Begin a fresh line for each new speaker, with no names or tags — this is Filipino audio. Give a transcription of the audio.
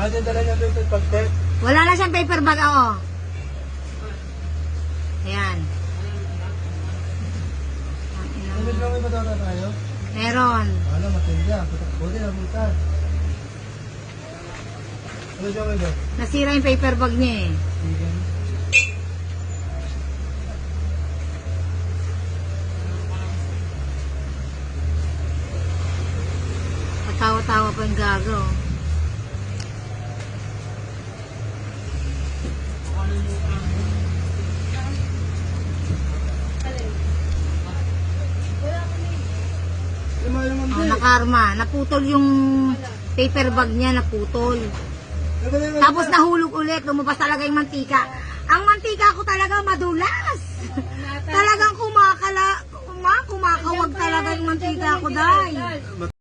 Din dala niya paper bag, Ted.
Wala na siyang paper bag, oo. Ayan.
Ano lang may matata tayo?
Meron.
Ano, matindi ah. Buti na buta. Ano siya may bag?
Nasira yung paper bag niya eh.
Sige.
Tawa-tawa pa yung gago. Oh, nakarma. Naputol yung paper bag niya, naputol. Tapos nahulog ulit, lumabas talaga yung mantika. Ang mantika ko talaga madulas. Talagang kumakawag talaga yung mantika ko, day.